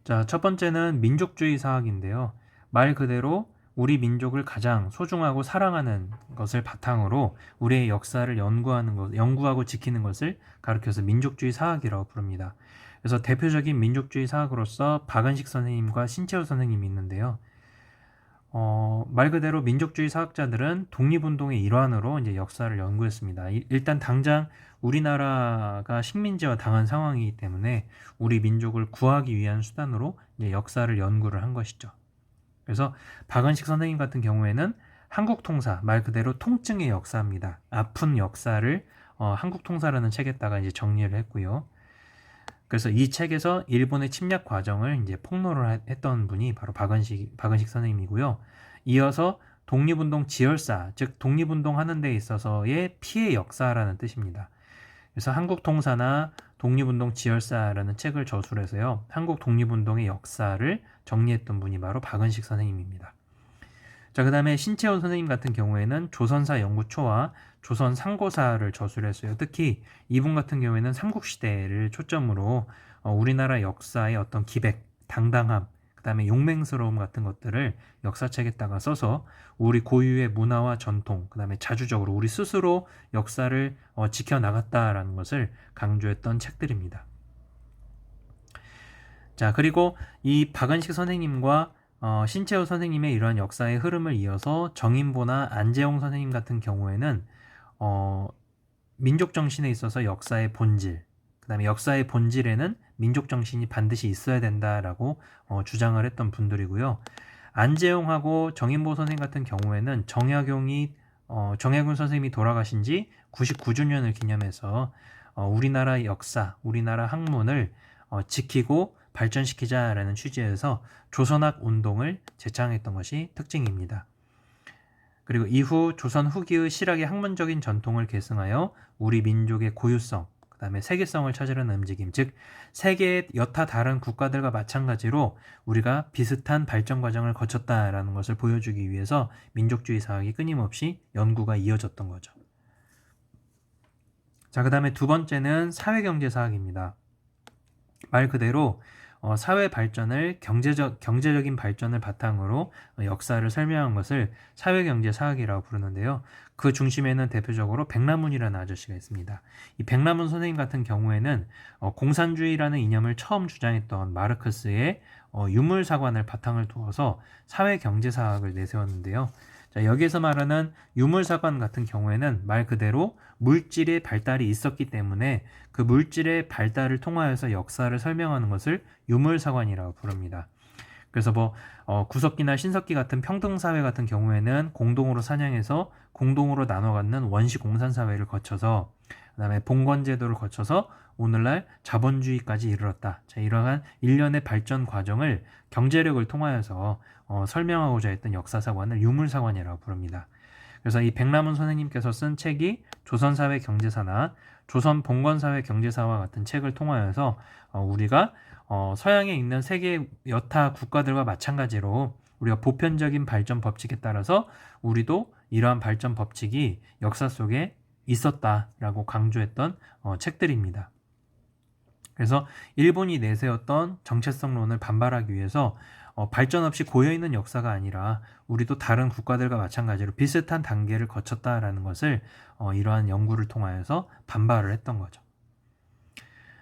자, 첫 번째는 민족주의 사학인데요. 말 그대로 우리 민족을 가장 소중하고 사랑하는 것을 바탕으로 우리의 역사를 연구하고 지키는 것을 가르쳐서 민족주의 사학이라고 부릅니다. 그래서 대표적인 민족주의 사학으로서 박은식 선생님과 신채호 선생님이 있는데요. 말 그대로 민족주의 사학자들은 독립운동의 일환으로 이제 역사를 연구했습니다. 일단 당장 우리나라가 식민지화 당한 상황이기 때문에 우리 민족을 구하기 위한 수단으로 이제 역사를 연구를 한 것이죠. 그래서 박은식 선생님 같은 경우에는 한국통사, 말 그대로 통증의 역사입니다. 아픈 역사를 한국통사라는 책에다가 이제 정리를 했고요. 그래서 이 책에서 일본의 침략 과정을 이제 폭로를 했던 분이 바로 박은식 선생님이고요. 이어서 독립운동 지열사, 즉 독립운동 하는 데 있어서의 피해 역사라는 뜻입니다. 그래서 한국통사나 독립운동 지열사라는 책을 저술해서요. 한국 독립운동의 역사를 정리했던 분이 바로 박은식 선생님입니다. 자, 그 다음에 신채원 선생님 같은 경우에는 조선사 연구초와 조선 상고사를 저술했어요. 특히 이분 같은 경우에는 삼국시대를 초점으로 우리나라 역사의 어떤 기백, 당당함, 그 다음에 용맹스러움 같은 것들을 역사책에다가 써서 우리 고유의 문화와 전통, 그 다음에 자주적으로 우리 스스로 역사를 지켜나갔다라는 것을 강조했던 책들입니다. 자, 그리고 이 박은식 선생님과 신채호 선생님의 이러한 역사의 흐름을 이어서 정인보나 안재홍 선생님 같은 경우에는 민족 정신에 있어서 역사의 본질, 그 다음에 역사의 본질에는 민족 정신이 반드시 있어야 된다라고 주장을 했던 분들이고요. 안재홍하고 정인보 선생님 같은 경우에는 정약용 선생님이 돌아가신 지 99주년을 기념해서 우리나라 역사, 우리나라 학문을 지키고 발전시키자라는 취지에서 조선학 운동을 제창했던 것이 특징입니다. 그리고 이후 조선 후기의 실학의 학문적인 전통을 계승하여 우리 민족의 고유성, 그 다음에 세계성을 찾으려는 움직임, 즉 세계의 여타 다른 국가들과 마찬가지로 우리가 비슷한 발전 과정을 거쳤다라는 것을 보여주기 위해서 민족주의 사학이 끊임없이 연구가 이어졌던 거죠. 자, 그 다음에 두 번째는 사회경제사학입니다. 말 그대로 사회 발전을 경제적인 발전을 바탕으로 역사를 설명한 것을 사회경제 사학이라고 부르는데요. 그 중심에는 대표적으로 백남훈이라는 아저씨가 있습니다. 이 백남훈 선생님 같은 경우에는 공산주의라는 이념을 처음 주장했던 마르크스의 유물사관을 바탕을 두어서 사회경제 사학을 내세웠는데요. 자, 여기에서 말하는 유물사관 같은 경우에는 말 그대로 물질의 발달이 있었기 때문에 그 물질의 발달을 통하여서 역사를 설명하는 것을 유물사관이라고 부릅니다. 그래서 구석기나 신석기 같은 평등사회 같은 경우에는 공동으로 사냥해서 공동으로 나눠 갖는 원시공산사회를 거쳐서 그 다음에 봉건제도를 거쳐서 오늘날 자본주의까지 이르렀다. 자, 이러한 일련의 발전 과정을 경제력을 통하여서 설명하고자 했던 역사사관을 유물사관이라고 부릅니다. 그래서 이 백남훈 선생님께서 쓴 책이 조선사회 경제사나 조선 봉건사회 경제사와 같은 책을 통하여서 우리가 서양에 있는 세계 여타 국가들과 마찬가지로 우리가 보편적인 발전 법칙에 따라서 우리도 이러한 발전 법칙이 역사 속에 있었다라고 강조했던 책들입니다. 그래서 일본이 내세웠던 정체성론을 반발하기 위해서 발전 없이 고여있는 역사가 아니라 우리도 다른 국가들과 마찬가지로 비슷한 단계를 거쳤다라는 것을 이러한 연구를 통하여서 반발을 했던 거죠.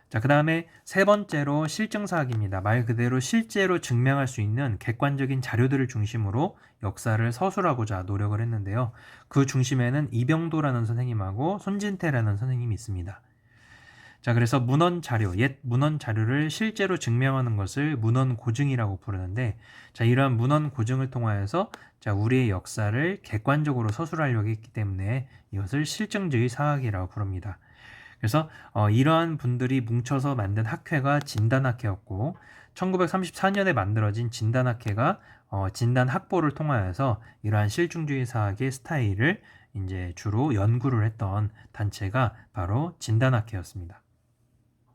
자, 그 다음에 세 번째로 실증사학입니다. 말 그대로 실제로 증명할 수 있는 객관적인 자료들을 중심으로 역사를 서술하고자 노력을 했는데요. 그 중심에는 이병도라는 선생님하고 손진태라는 선생님이 있습니다. 자, 그래서 옛 문헌 자료를 실제로 증명하는 것을 문헌 고증이라고 부르는데, 자, 이러한 문헌 고증을 통하여서 우리의 역사를 객관적으로 서술하려고 했기 때문에 이것을 실증주의 사학이라고 부릅니다. 그래서 이러한 분들이 뭉쳐서 만든 학회가 진단학회였고, 1934년에 만들어진 진단학회가 진단학보를 통하여서 이러한 실증주의 사학의 스타일을 이제 주로 연구를 했던 단체가 바로 진단학회였습니다.